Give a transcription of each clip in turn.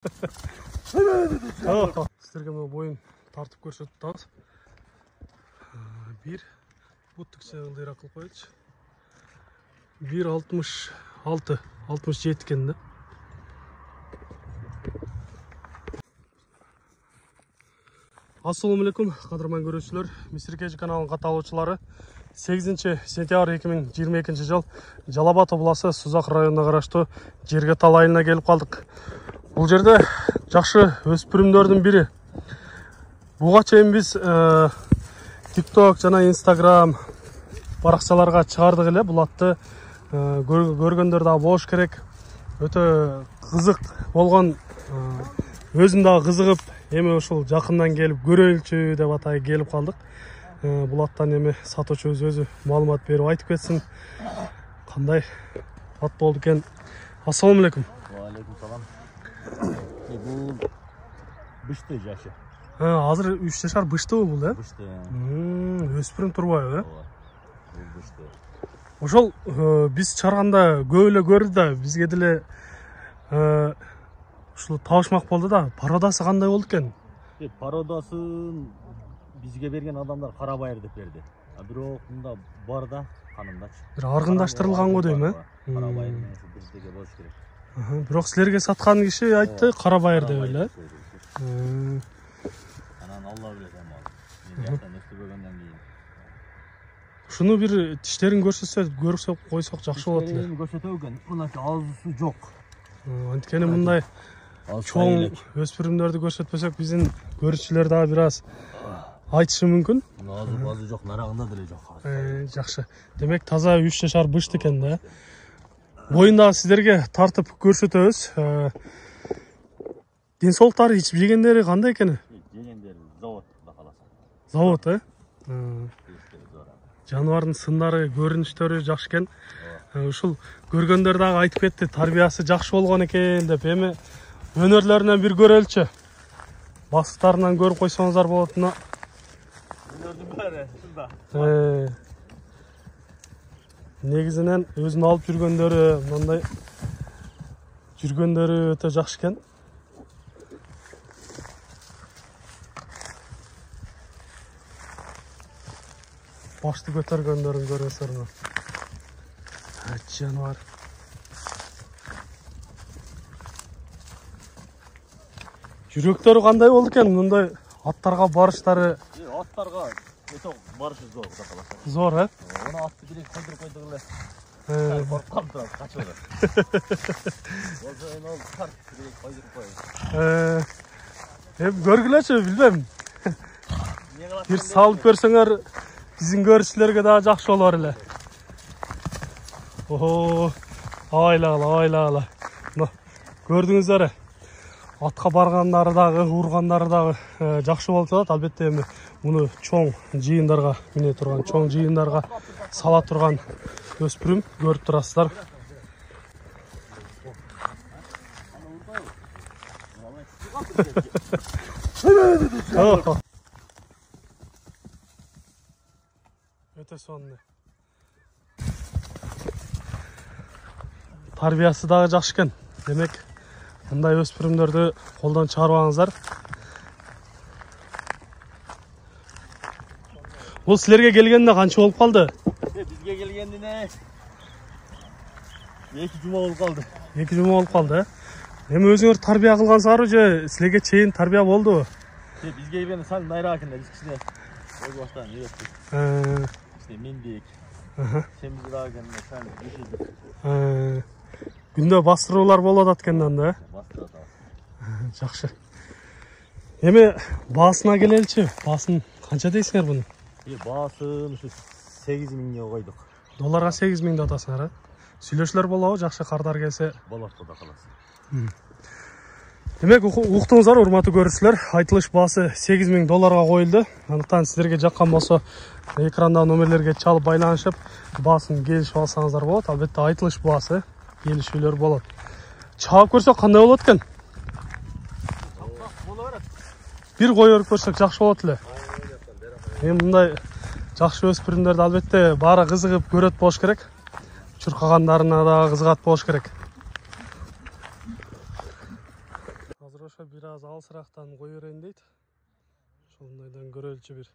Сіздерге мына бойын тартып көрсетіп тұрмыз. Bir бұттық жағылдайра қылып қойдық. 1.66, 67 кенді. Ассалаумалейкум, қадырман көрушілер. Мистеркежі каналының қаталушылары. 8 сентябрь 2022 жыл Жалабат облысы Сузақ районына қарашты жерге талайына келіп қалдық. Бұл жерде жақсы өспірімдердің бірі. Бұға чейін біз TikTok жана Instagram парақшаларға шығардық еле. Бұл атты көргендерді болуш керек. Өте қызық болған, өзімдағы қызығып, еме ошол жақыннан келіп көрелчү деп атай келіп қалдық. Бұл аттан еме сатушы өзі малымат беріп айтып кетсін. Қандай ат болды екен. Ассалаумалейкум. Алейкум салам. Бұл бышты жашы. Азыр 3 жашар бышты бұл, да? Бышты. Өспірім тұрбай, да? Бұл бышты. Ошол біз чарғанда көйлі көрді да, бізге діле табышмақ болды да, пародасы қандай болды екен? Пародасын бізге берген адамдар Қарабайыр деп берді. Бирок мында бар да, қанымда. Бір арғындаштырылған ғой дейм, Қарабайыр біздеге болуш керек. Бирок силерге саткан киши айтты Қарабайыр деп эле. Анан Алла билет амал. Мен жактан өстүргөндөн кийин. Шуну бир тиштерин көрсөтсөк койсок жакшы болот эле. Көрсөтө экен, мынакей аузусу жок. Анткени мындай чоң өспүрүмдөрдү көрсөтпөсөк биздин көрүүчүлөр дагы бир аз айтышы мүмкүн. Аузу жок, нарагында деле жок. Жакшы. Демек таза 3 жашар бышты экен да. Боюндагы сиздерге тартып көрсөтөбүз. Денсаулыктары ичип жегендери кандай экен? Жегендери заводда каласа. Завод, Жаныбардын сындары, көрүнүштөрү жакшы экен. Ушул көргөндөр дагы айтып кетти, тарбиясы жакшы болгон экен деп. Эми өнөрлөрүнөн бир көрөлчү. Бастарынан көрүп койсоңуздар болот мына. Өнөрдүн баары ушунда. Негизинен өзүн алып жүргөндөрү, мындай жүргөндөрү өтө жакшы экен. Башты көтөргөндөрүн көрөсүңөр. Жаныбар. Жүрөктөрү кандай болду экен? Мындай аттарга барыштары. Аттарга өтө барышы зор, кудай каласа. Зор, Оны атты бирек койдуруп койдук эле. Корккан турат, качып атат. Болсо эми ал карт бирек койдуруп коебуз. Көргүлөчү, билбем. Бир салып көрсөңөр, биздин көрүүчүлөргө дагы жакшы болор эле. Айлагыла. Көрдүңүздөр. Атка баргандары дагы, ургандары дагы жакшы болуп жатат. Албетте эми муну чоң жыйындарга мине турган, чоң жыйындарга сала турган өспүрүм көрүп турасыздар. Өтө сонун. Тарбиясы дагы жакшы экен. Демек, мындай өспүрүмдөрдү колдон чыгарбаңыздар. Бул силерге келгенде канча болуп калды? Бизге келгендине 2 жума болуп калды. 2 жума болуп калды, Эми өзүңөр тарбия кылгансыңарбы же силерге чейин тарбия болдубу? Бизге келгенде сал найра экенде, биз кичине өз баштан үйрөттүк. Мендик. Сен бизге дагы келгенде сал бишидик. Күндө бастыруулар болуп атат экенден да? Бастырат. Жакшы. Эми баасына келеличи. Баасын канча дейсиңер буну? Баасын ушу 8 миңге койдук. Долларга 8 миң деп атасыңар, Сүйлөшүлөр болобу, жакшы кардар келсе? Болот, кудай каласа. Демек, уктуңуздар, урматтуу көрүүчүлөр, айтылыш баасы 8 миң долларга коюлду. Андыктан сиздерге жаккан болсо, экранда номерлерге чалып байланышып, баасын келишип алсаңыздар болот. Албетте айтылыш баасы келишүүлөр болот. Чаап көрсөк кандай болот экен? Бир коюп көрсөк жакшы болот эле. Эми мындай жакшы өспүрүмдөрдү албетте баары кызыгып көрөт болуш керек. Чуркагандарына да кызыгат болуш керек. азыр ошо бир аз алысырактан кое берейин дейт. Ошондойдон көрөлүчү бир.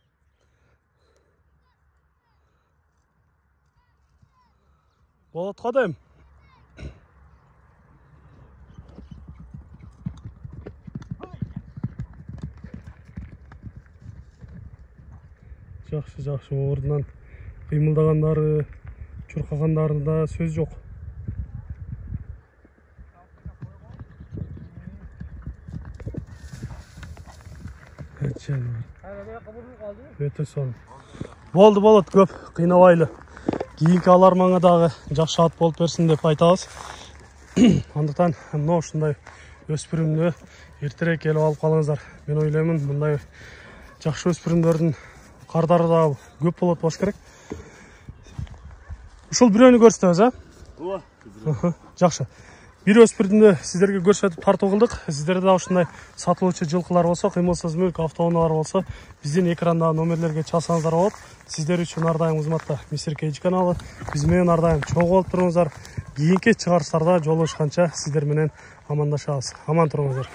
Болот кадайм. Жакшы, ордунан кыймылдагандары, чуркагандарында сөз жок. Өтө сонун. Болот, көп кыйнабайлы. Кийинки алармаңа дагы жакшы ат болуп берсин деп айтабыз. Андыктан мына ушундай өспүрүмдү эртерээк келип алып калыңыздар. Мен ойлоймун, мындай жакшы өспүрүмдөрдүн кардары да көп болот болуш керек. Ушул бирөөнү көрсөтөбүз, а? Ооба. Жакшы. Бир өспүрүмдү сиздерге көрсөтүп тартуу кылдык. Сиздерде да ушундай сатылуучу жылкылар болсо, кыймылсыз мүлк, автоунаалар болсо, биздин экрандагы номерлерге чалсаңыздар болот. Сиздер үчүн ар дайым кызматта Мистер Кейдж каналы. Биз менен ар дайым чогуу болуп туруңуздар. Кийинки чыгарыштарда жолугушканча сиздер менен амандашабыз. Аман туруңуздар.